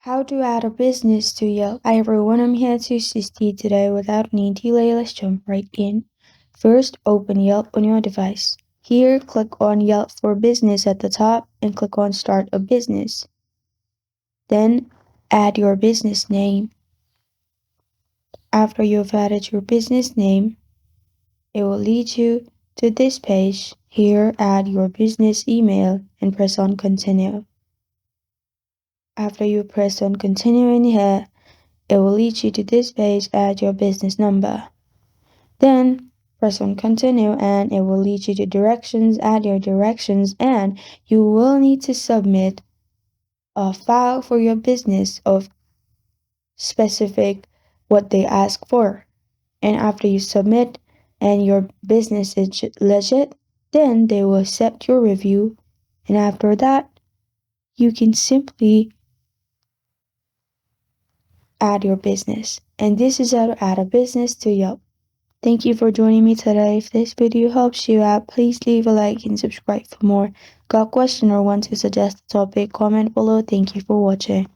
How to add a business to Yelp. Hi everyone, I'm here to assist you today. Without any delay, let's jump right in. First, open Yelp on your device. Here, click on Yelp for Business at the top and click on Start a Business. Then, add your business name. After you've added your business name, it will lead you to this page. Here, add your business email and press on Continue. After you press on Continue in here, it will lead you to this page, add your business number. Then press on continue and it will lead you to directions, add your directions, and you will need to submit a file for your business of specific what they ask for. And after you submit and your business is legit, then they will accept your review. And after that, you can simply add your business. And this is how to add a business to Yelp. Thank you for joining me today. If this video helps you out, please leave a like and subscribe for more. Got a question or want to suggest a topic? Comment below. Thank you for watching.